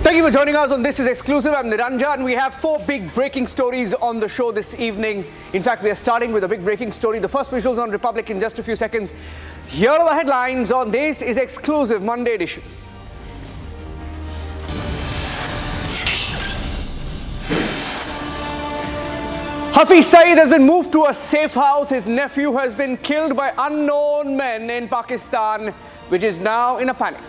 Thank you for joining us on This Is Exclusive. I'm Niranjan. We have 4 big breaking stories on the show this evening. In fact, we are starting with a big breaking story. The first visuals on Republic in just a few seconds. Here are the headlines on This Is Exclusive Monday edition. Hafiz Saeed has been moved to a safe house. His nephew has been killed by unknown men in Pakistan, which is now in a panic.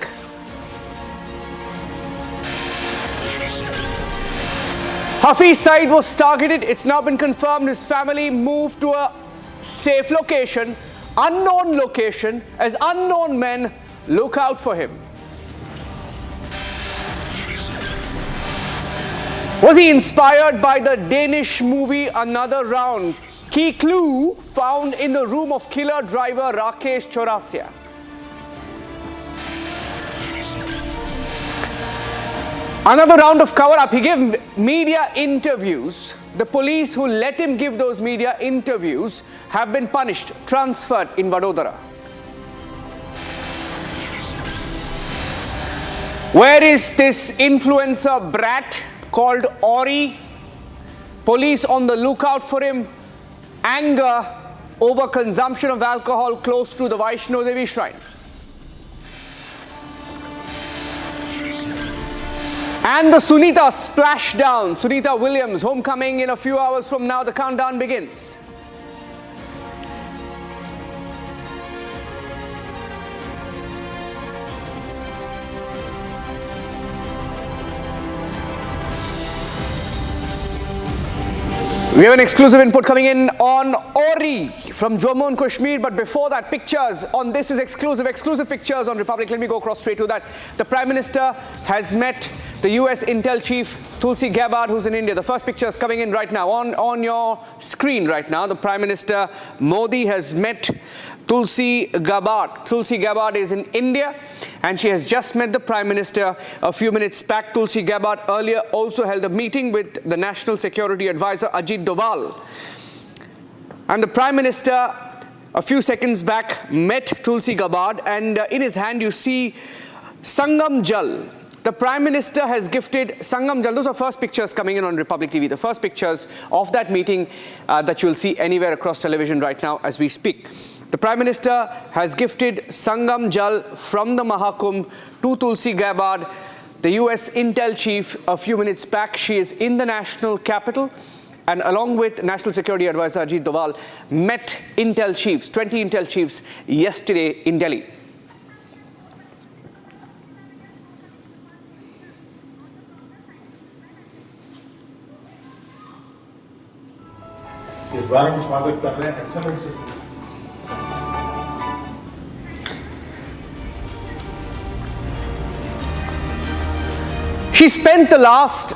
Hafiz Saeed was targeted. It's now been confirmed his family moved to a safe location, unknown location, as unknown men look out for him. Was he inspired by the Danish movie Another Round? Key clue found in the room of killer driver Rakesh Chaurasia. Another round of cover-up. He gave media interviews. The police who let him give those media interviews have been punished, transferred in Vadodara. Where is this influencer brat called Orry? Police on the lookout for him. Anger over consumption of alcohol close to the Vaishno Devi shrine. And the Sunita splashdown. Sunita Williams homecoming in a few hours from now. The countdown begins. We have an exclusive input coming in on Orry from Jammu and Kashmir. But before that, pictures on This Is exclusive pictures on Republic. Let me go across straight to that. The Prime Minister has met the US Intel Chief Tulsi Gabbard, who's in India. The first picture is coming in right now on your screen right now. The Prime Minister Modi has met Tulsi Gabbard. Tulsi Gabbard is in India and she has just met the Prime Minister a few minutes back. Tulsi Gabbard earlier also held a meeting with the National Security Advisor Ajit Doval. And the Prime Minister a few seconds back met Tulsi Gabbard, and in his hand you see Sangam Jal. The Prime Minister has gifted Sangam Jal. Those are first pictures coming in on Republic TV. The first pictures of that meeting that you'll see anywhere across television right now as we speak. The Prime Minister has gifted Sangam Jal from the Mahakumbh to Tulsi Gabbard, the US Intel Chief, a few minutes back. She is in the national capital and along with National Security Advisor Ajit Doval met Intel Chiefs, 20 Intel Chiefs yesterday in Delhi. She spent the last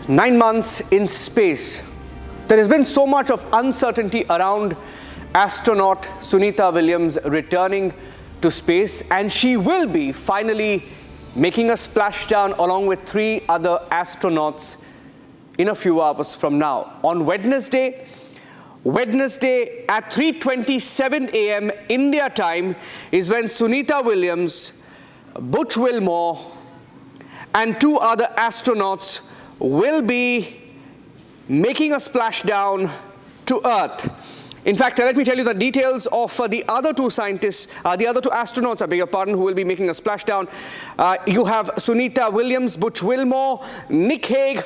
9 months in space. There has been so much of uncertainty around astronaut Sunita Williams returning to space, and she will be finally making a splashdown along with 3 other astronauts in a few hours from now. On Wednesday at 3:27 a.m. India time is when Sunita Williams, Butch Wilmore and 2 other astronauts will be making a splashdown to Earth. In fact, let me tell you the details of the other 2 scientists, the other 2 astronauts, I beg your pardon, who will be making a splashdown. You have Sunita Williams, Butch Wilmore, Nick Hague,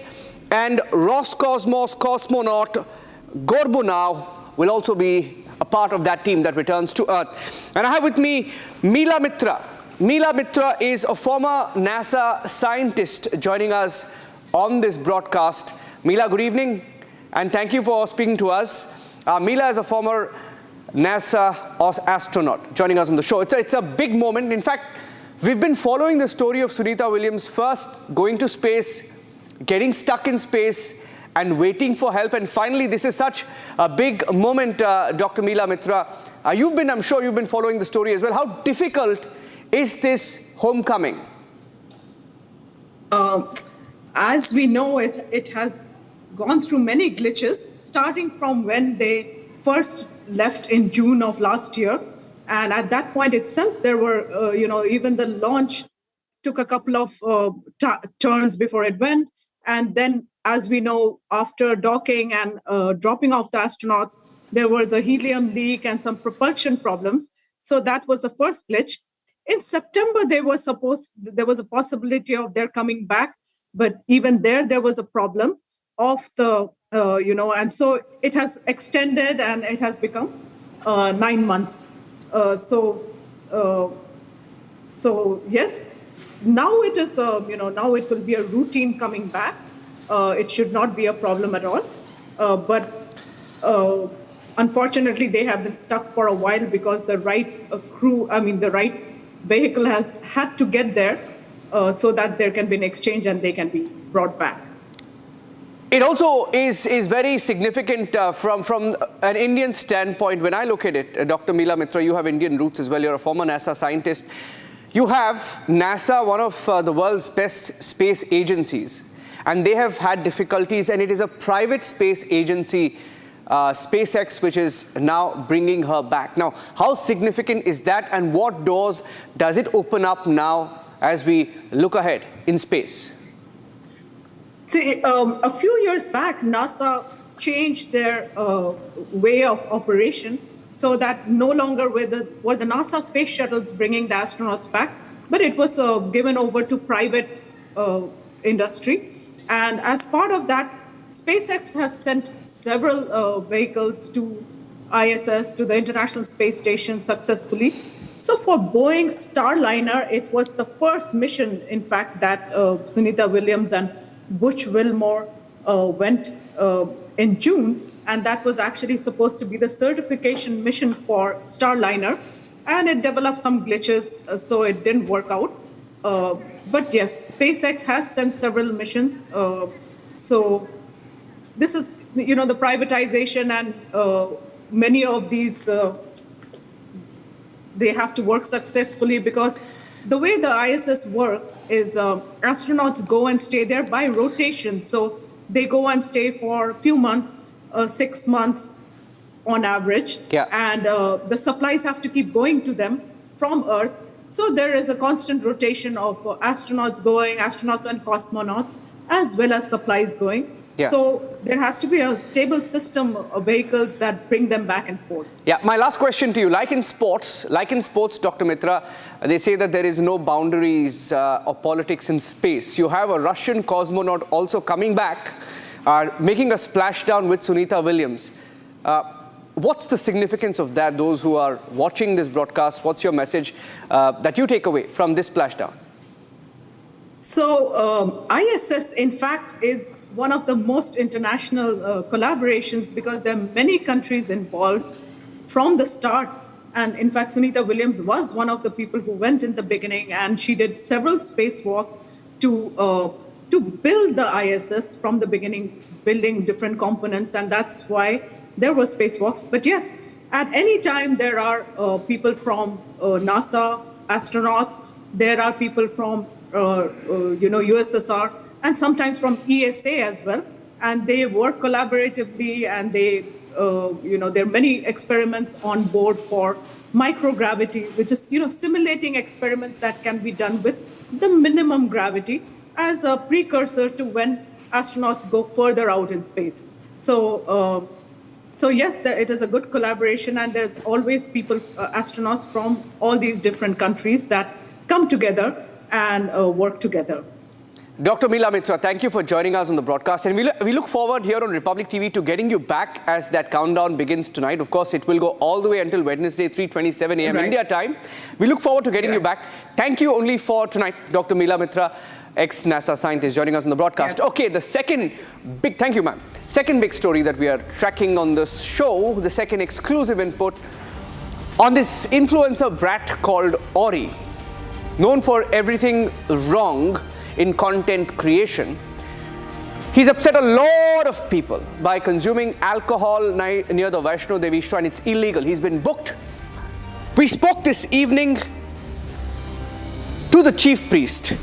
and Roscosmos cosmonaut Gorbunov will also be a part of that team that returns to Earth. And I have with me Meela Mitra. Meela Mitra is a former NASA scientist joining us on this broadcast. Meela, good evening, and thank you for speaking to us. Meela is a former NASA astronaut joining us on the show. It's a big moment. In fact, we've been following the story of Sunita Williams first going to space, getting stuck in space, and waiting for help. And finally, this is such a big moment, Dr. Meela Mitra. I'm sure you've been following the story as well. How difficult is this homecoming? As we know, it has gone through many glitches, starting from when they first left in June of last year. And at that point itself, there were, even the launch took a couple of turns before it went. And then, as we know, after docking and dropping off the astronauts, there was a helium leak and some propulsion problems. So that was the first glitch. In September, there was a possibility of their coming back, but even there was a problem of the, and so it has extended and it has become 9 months. So yes, now it is, now it will be a routine coming back. It should not be a problem at all. But unfortunately, they have been stuck for a while because the right the right vehicle has had to get there so that there can be an exchange and they can be brought back. It also is very significant from an Indian standpoint. When I look at it, Dr. Meela Mitra, you have Indian roots as well. You're a former NASA scientist. You have NASA, one of the world's best space agencies, and they have had difficulties, and it is a private space agency, SpaceX, which is now bringing her back. Now, how significant is that, and what doors does it open up now as we look ahead in space? See, a few years back, NASA changed their way of operation so that no longer were the NASA space shuttles bringing the astronauts back, but it was given over to private industry. And as part of that, SpaceX has sent several vehicles to ISS, to the International Space Station successfully. So for Boeing Starliner, it was the first mission, in fact, that Sunita Williams and Butch Wilmore went in June, and that was actually supposed to be the certification mission for Starliner, and it developed some glitches, so it didn't work out. But yes, SpaceX has sent several missions. So this is, the privatization, and many of these, they have to work successfully because the way the ISS works is astronauts go and stay there by rotation. So they go and stay for a few months, 6 months on average. Yeah. And the supplies have to keep going to them from Earth. So there is a constant rotation of astronauts and cosmonauts, as well as supplies going. Yeah. So there has to be a stable system of vehicles that bring them back and forth. Yeah, my last question to you, like in sports, Dr. Mitra, they say that there is no boundaries of politics in space. You have a Russian cosmonaut also coming back, making a splashdown with Sunita Williams. What's the significance of that? Those who are watching this broadcast, what's your message that you take away from this splashdown? So ISS, in fact, is one of the most international collaborations because there are many countries involved from the start. And in fact, Sunita Williams was one of the people who went in the beginning, and she did several spacewalks to build the ISS from the beginning, building different components. And that's why there were spacewalks. But yes, at any time, there are people from NASA, astronauts, there are people from USSR, and sometimes from ESA as well, and they work collaboratively, and they, there are many experiments on board for microgravity, which is, simulating experiments that can be done with the minimum gravity as a precursor to when astronauts go further out in space. So yes, it is a good collaboration, and there's always people, astronauts from all these different countries that come together and work together. Dr. Meela Mitra, thank you for joining us on the broadcast. And we look forward here on Republic TV to getting you back as that countdown begins tonight. Of course, it will go all the way until Wednesday, 3:27 a.m. Right. India time. We look forward to getting you back. Thank you only for tonight, Dr. Meela Mitra, ex-NASA scientist, joining us on the broadcast. Okay, the second big, thank you, ma'am. Second big story that we are tracking on this show, the second exclusive input on this influencer brat called Orry. Known for everything wrong in content creation, he's upset a lot of people by consuming alcohol near the Vaishno Devi shrine. It's illegal. He's been booked. We spoke this evening to the chief priest,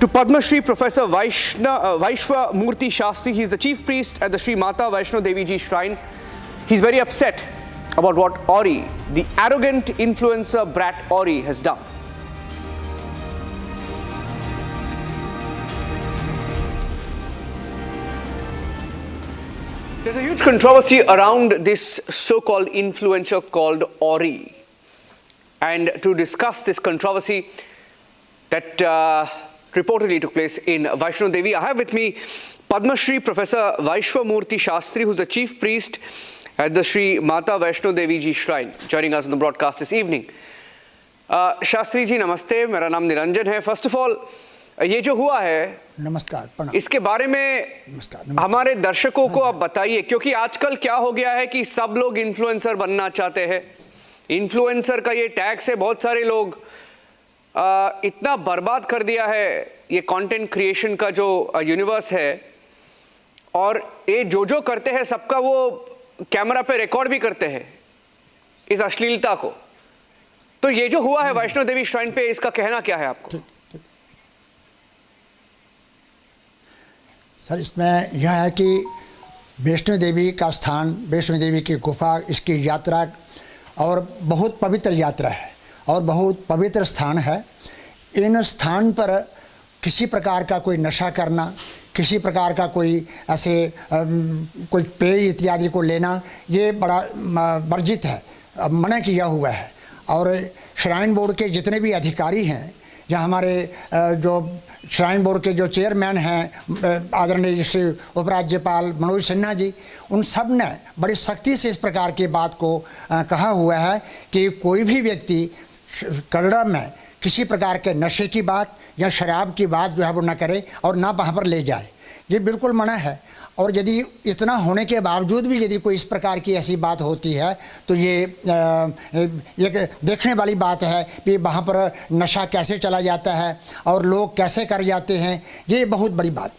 to Padma Shri Professor Vaishwa Murthy Shastri. He's the chief priest at the Shri Mata Vaishno Devi Ji shrine. He's very upset about what Orry, the arrogant influencer brat Orry, has done. There's a huge controversy around this so-called influencer called Orry. And to discuss this controversy that reportedly took place in Vaishno Devi, I have with me Padma Shri Professor Vaishno Shastri, who's the chief priest at the Shri Mata Vaishno Devi Ji Shrine, joining us on the broadcast this evening. Shastri ji, namaste. मेरा नाम निरंजन है. First of all, ये जो हुआ है, नमस्कार, प्रणाम. इसके बारे में हमारे दर्शकों को आप बताइए, क्योंकि आजकल क्या हो गया है कि सब लोग इन्फ्लुएंसर बनना चाहते हैं. इन्फ्लुएंसर का ये टैग से बहुत सारे लोग इतना बर्बाद कर दिया है ये कंटेंट क्रिएशन का जो यूनिवर्स है, और ये जो करते हैं सबका वो कैमरा पे रिकॉर्ड भी करते हैं इस अश्लीलता को. तो ये जो हुआ है वैष्णो देवी श्राइन पे, इसका कहना क्या है आपको? सर, इसमें यह है कि वैष्णो देवी का स्थान, वैष्णो देवी की गुफा, इसकी यात्रा और बहुत पवित्र यात्रा है और बहुत पवित्र स्थान है. इन स्थान पर किसी प्रकार का कोई नशा करना, किसी प्रकार का कोई ऐसे कोई पेय इत्यादि को लेना, ये बड़ा वर्जित है, मना किया हुआ है. और श्राइन बोर्ड के जितने भी अधिकारी हैं, या हमारे जो श्राइन बोर्ड के जो चेयरमैन हैं आदरणीय श्री उपराज्यपाल मनोज सिन्हा जी, उन सब ने बड़ी सख्ती से इस प्रकार की बात को कहा हुआ है कि कोई भी व्यक्ति कटरा में किसी प्रकार के नशे की बात या शराब की बात जो है वो न करे और ना वहाँ पर ले जाए. ये बिल्कुल मना है. और यदि इतना होने के बावजूद भी यदि कोई इस प्रकार की ऐसी बात होती है तो ये एक देखने वाली बात है कि वहाँ पर नशा कैसे चला जाता है और लोग कैसे कर जाते हैं. ये बहुत बड़ी बात.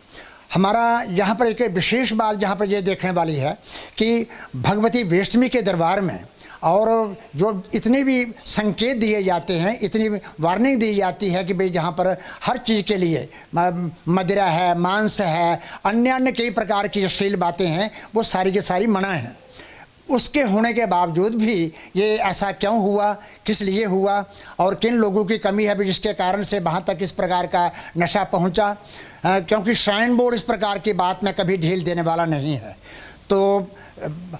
हमारा यहाँ पर एक विशेष बात जहाँ पर ये देखने वाली है कि भगवती वैष्णवी के दरबार में और जो इतने भी संकेत दिए जाते हैं, इतनी वार्निंग दी जाती है कि भाई जहाँ पर हर चीज़ के लिए मदिरा है, मांस है, अन्य कई प्रकार की अश्लील बातें हैं, वो सारी की सारी मना है. उसके होने के बावजूद भी ये ऐसा क्यों हुआ, किस लिए हुआ और किन लोगों की कमी है भी जिसके कारण से वहाँ तक इस प्रकार का नशा पहुँचा. क्योंकि श्राइन बोर्ड इस प्रकार की बात में कभी ढील देने वाला नहीं है. तो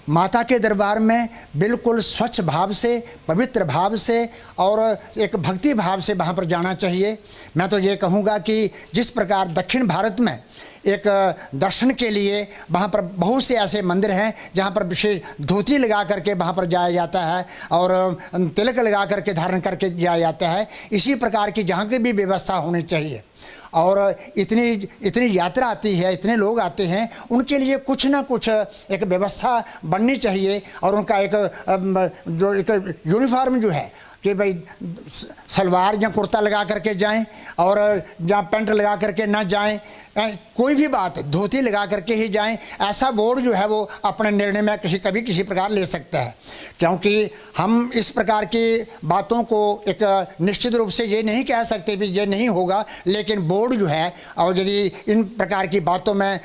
माता के दरबार में बिल्कुल स्वच्छ भाव से, पवित्र भाव से और एक भक्ति भाव से वहाँ पर जाना चाहिए. मैं तो ये कहूँगा कि जिस प्रकार दक्षिण भारत में एक दर्शन के लिए वहाँ पर बहुत से ऐसे मंदिर हैं जहाँ पर विशेष धोती लगा करके वहाँ पर जाया जाता है और तिलक लगा करके धारण करके जाया जाता है, इसी प्रकार की जहाँ की भी व्यवस्था होनी चाहिए. और इतनी यात्रा आती है, इतने लोग आते हैं, उनके लिए कुछ ना कुछ एक व्यवस्था बननी चाहिए. और उनका एक जो एक यूनिफॉर्म जो है कि भाई सलवार या कुर्ता लगा करके जाएं और या पैंट लगा करके ना जाएं, कोई भी बात धोती लगा करके ही जाएं. ऐसा बोर्ड जो है वो अपने निर्णय में कभी किसी प्रकार ले सकता है. क्योंकि हम इस प्रकार की बातों को एक निश्चित रूप से ये नहीं कह सकते भी ये नहीं होगा, लेकिन बोर्ड जो है और यदि इन प्रकार की बातों में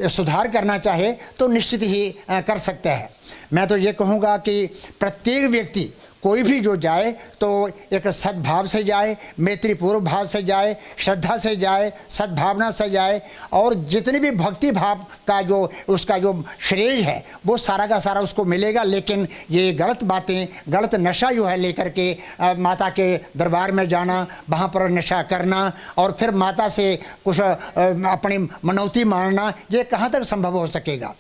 सुधार करना चाहे तो निश्चित ही कर सकता है. मैं तो ये कहूँगा कि प्रत्येक व्यक्ति कोई भी जो जाए तो एक सद्भाव से जाए, मैत्रीपूर्व भाव से जाए, श्रद्धा से जाए, सद्भावना से जाए और जितने भी भक्ति भाव का जो उसका जो श्रेय है वो सारा का सारा उसको मिलेगा. लेकिन ये गलत बातें, गलत नशा जो है लेकर के माता के दरबार में जाना, वहाँ पर नशा करना और फिर माता से कुछ अपनी मनौती मानना, ये कहाँ तक संभव हो सकेगा.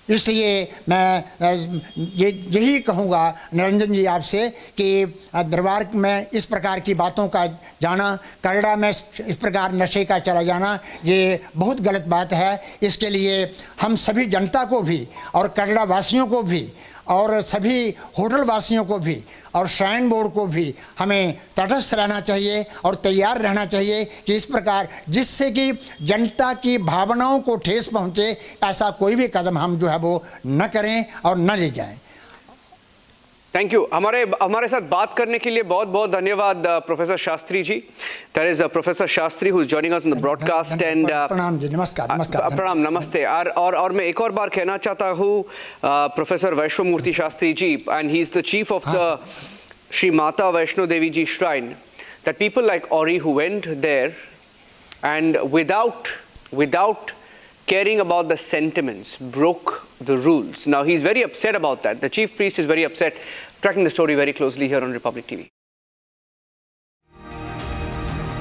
इसलिए मैं यही कहूँगा निरंजन जी आपसे कि दरबार में इस प्रकार की बातों का जाना, कटरा में इस प्रकार नशे का चला जाना, ये बहुत गलत बात है. इसके लिए हम सभी जनता को भी और कटरा वासियों को भी और सभी होटल वासियों को भी और श्राइन बोर्ड को भी हमें तटस्थ रहना चाहिए और तैयार रहना चाहिए कि इस प्रकार जिससे कि जनता की भावनाओं को ठेस पहुँचे, ऐसा कोई भी कदम हम जो है वो न करें और न ले जाएं. Thank you. हमारे साथ बात करने के लिए बहुत बहुत धन्यवाद professor Shastri ji. There is professor Shastri who is joining us on the broadcast and प्रणाम जी, नमस्कार. नमस्कार, प्रणाम, नमस्ते. और मैं एक और बार कहना चाहता हूँ professor Vaishno Murthy Shastri ji, and he is the chief of the Shri Mata Vaishno Devi Ji Shrine, that people like Orry who went there and without caring about the sentiments, broke the rules. Now, he's very upset about that. The chief priest is very upset. Tracking the story very closely here on Republic TV.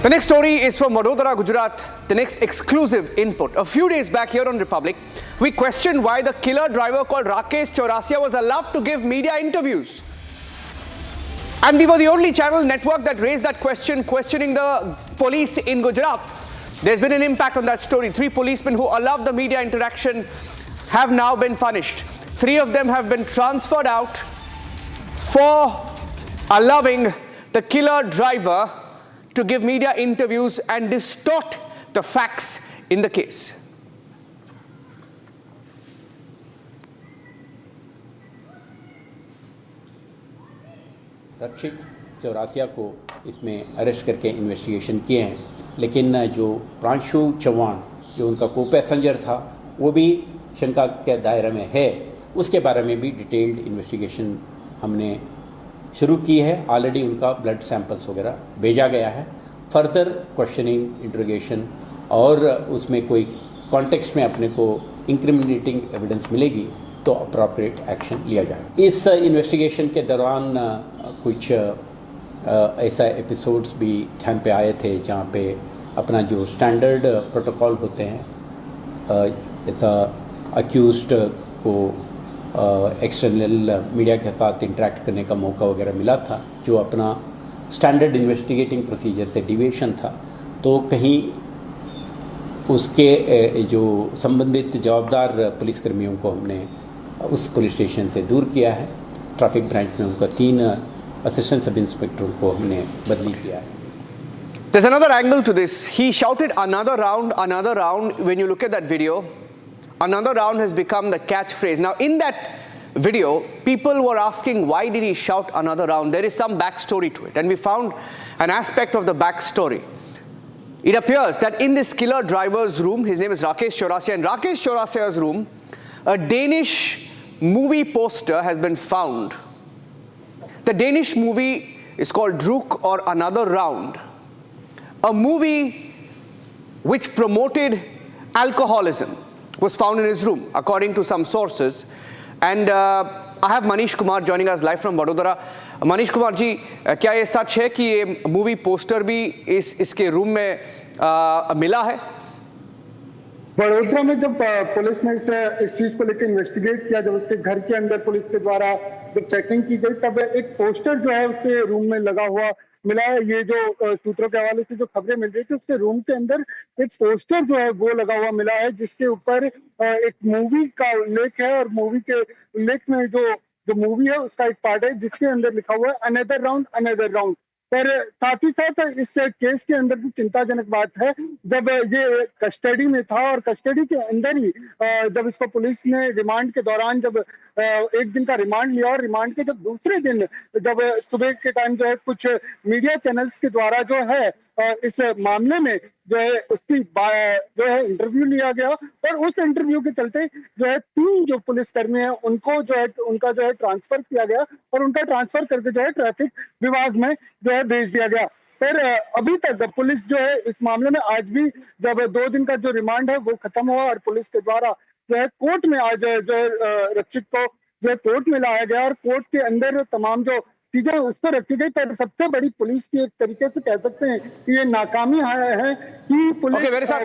The next story is from Vadodara, Gujarat. The next exclusive input. A few days back here on Republic, we questioned why the killer driver called Rakesh Chaurasia was allowed to give media interviews. And we were the only channel network that raised that question, questioning the police in Gujarat. There's been an impact on that story. 3 policemen who allowed the media interaction have now been punished. 3 of them have been transferred out for allowing the killer driver to give media interviews and distort the facts in the case. रक्षित चौरासिया को इसमें arrest करके investigation किए हैं, लेकिन जो प्रांशु चौहान जो उनका को पैसेंजर था वो भी शंका के दायरे में है। उसके बारे में भी डिटेल्ड इन्वेस्टिगेशन हमने शुरू की है। ऑलरेडी उनका ब्लड सैंपल्स वगैरह भेजा गया है। फर्दर क्वेश्चनिंग, इंट्रोगेशन और उसमें कोई कॉन्टेक्स्ट में अपने को इंक्रिमिनेटिंग एविडेंस मिलेगी तो अप्रोप्रिएट एक्शन लिया जाए। इस इन्वेस्टिगेशन के दौरान कुछ ऐसा एपिसोड्स भी ध्यान पे आए थे जहाँ पे अपना जो स्टैंडर्ड प्रोटोकॉल होते हैं, ऐसा अक्यूज्ड को एक्सटर्नल मीडिया के साथ इंटरेक्ट करने का मौका वगैरह मिला था, जो अपना स्टैंडर्ड इन्वेस्टिगेटिंग प्रोसीजर से डिविएशन था, तो कहीं उसके जो संबंधित जवाबदार पुलिसकर्मियों को हमने उस पुलिस स्टेशन से दूर किया है। ट्रैफिक ब्रांच में उनका 3 असिस्टेंट सब इंस्पेक्टरों को हमने बदली किया है। There's another angle to this. He shouted another round, another round. When you look at that video, another round has become the catchphrase. Now, in that video, people were asking why did he shout another round? There is some backstory to it, and we found an aspect of the backstory. It appears that in this killer driver's room, his name is Rakesh Chaurasia, in Rakesh Chaurasia's room, a Danish movie poster has been found. The Danish movie is called Druk or Another Round, a movie which promoted alcoholism was found in his room, according to some sources. And I have Manish Kumar joining us live from Vadodara. Manish Kumar ji, क्या ये सच है कि ये movie poster भी इसके room में मिला है? वडोदरा में जब पुलिस ने इस चीज को लेकर इन्वेस्टिगेट किया, जब उसके घर के अंदर पुलिस के द्वारा जब चेकिंग की गई, तब एक पोस्टर जो है उसके रूम में लगा हुआ मिला है। ये जो सूत्रों के हवाले से जो खबरें मिल रही थी, उसके रूम के अंदर एक पोस्टर जो है वो लगा हुआ मिला है, जिसके ऊपर एक मूवी का उल्लेख है, और मूवी के उल्लेख में जो मूवी है उसका एक पार्ट है जिसके अंदर लिखा हुआ है अनदर राउंड अनदर राउंड। पर साथ ही साथ इस केस के अंदर भी चिंताजनक बात है, जब ये कस्टडी में था और कस्टडी के अंदर ही जब इसको पुलिस ने रिमांड के दौरान जब 1 दिन का रिमांड लिया, और रिमांड के जब दूसरे दिन जब सुबह के टाइम जो है कुछ मीडिया चैनल्स के द्वारा जो है इस मामले में जो है उसकी जो है इंटरव्यू लिया गया, और उस इंटरव्यू के चलते जो है 3 जो पुलिसकर्मी हैं उनको जो है उनका जो है ट्रांसफर किया गया, और उनका ट्रांसफर करके जो है ट्रैफिक विभाग में जो है भेज दिया गया। फिर अभी तक पुलिस जो है इस मामले में आज भी जब 2 दिन का जो रिमांड है वो खत्म हुआ, और पुलिस के द्वारा जो है कोर्ट में आज जो है रक्षित को जो है कोर्ट में लाया गया, और कोर्ट के अंदर तमाम जो चीजें उसको रखी गई। पर सबसे बड़ी पुलिस की एक तरीके से कह सकते हैं कि ये नाकामी है कि पुलिस मेरे साथ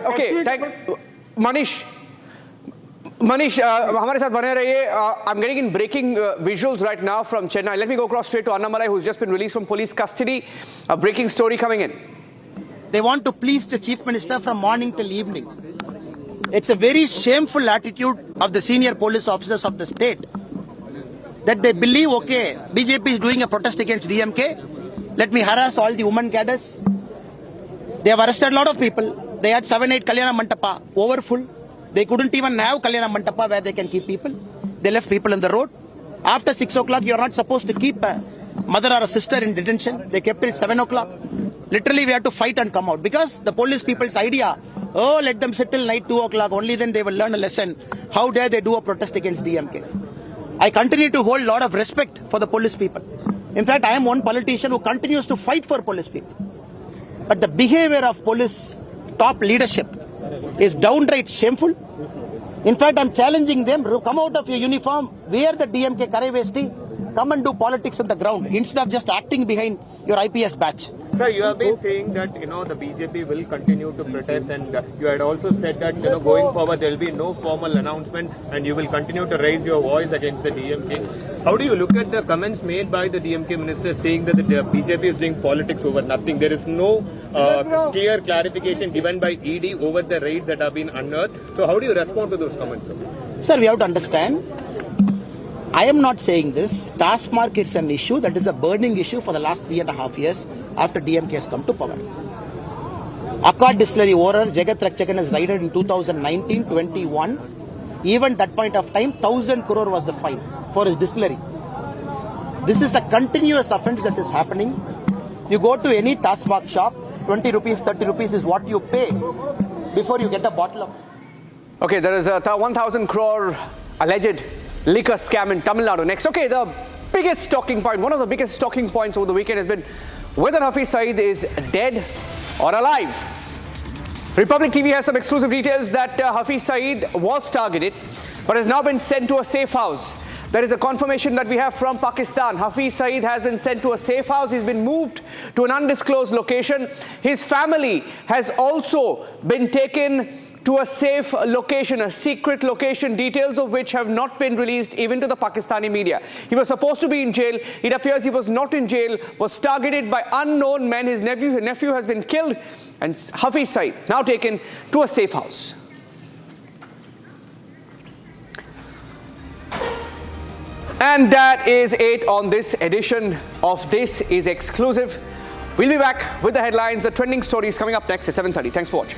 मनीष हमारे साथ बने रहिए। I am getting in breaking visuals right now from Chennai. Let me go across straight to Annamalai, who's just been released from police custody. A breaking story coming in. They want to please the chief minister from morning till evening. It's a very shameful attitude of the senior police officers of the state, that they believe, okay, BJP is doing a protest against DMK, let me harass all the women cadres. They have arrested a lot of people. They had 7-8 Kalyana Mandapa overfull. They couldn't even have Kalyana Mandapa where they can keep people. They left people on the road. After 6 o'clock, you are not supposed to keep a mother or a sister in detention. They kept till 7 o'clock. Literally, we had to fight and come out, because the police people's idea, oh, let them sit till night 2 o'clock, only then they will learn a lesson. How dare they do a protest against DMK? I continue to hold a lot of respect for the police people. In fact, I am one politician who continues to fight for police people. But the behavior of police top leadership is downright shameful. In fact, I'm challenging them, come out of your uniform, wear the DMK Karai Vesti, come and do politics on the ground instead of just acting behind your IPS badge. Sir, you have been saying that, the BJP will continue to protest, and you had also said that, going forward there will be no formal announcement and you will continue to raise your voice against the DMK. How do you look at the comments made by the DMK minister saying that the BJP is doing politics over nothing? There is no clear clarification given by ED over the raids that have been unearthed. So how do you respond to those comments, sir? Sir, we have to understand, I am not saying this. Task market is an issue that is a burning issue for the last 3.5 years after DMK has come to power. Akkad Distillery owner Jagat Rakchakan is raided in 2019-21. Even that point of time, 1,000 crore was the fine for his distillery. This is a continuous offence that is happening. You go to any task mark shop, 20 rupees, 30 rupees is what you pay before you get a bottle of. Okay, there is a 1,000 crore alleged liquor scam in Tamil Nadu. Next, okay, the biggest talking point, one of the biggest talking points over the weekend has been whether Hafiz Saeed is dead or alive. Republic TV has some exclusive details that Hafiz Saeed was targeted but has now been sent to a safe house. There is a confirmation that we have from Pakistan. Hafiz Saeed has been sent to a safe house. He's been moved to an undisclosed location. His family has also been taken to a safe location, a secret location, details of which have not been released even to the Pakistani media. He was supposed to be in jail. It appears he was not in jail, was targeted by unknown men. His nephew has been killed, and Hafiz Saeed now taken to a safe house. And that is it on this edition of This Is Exclusive. We'll be back with the headlines, the trending stories coming up next at 7:30. Thanks for watching.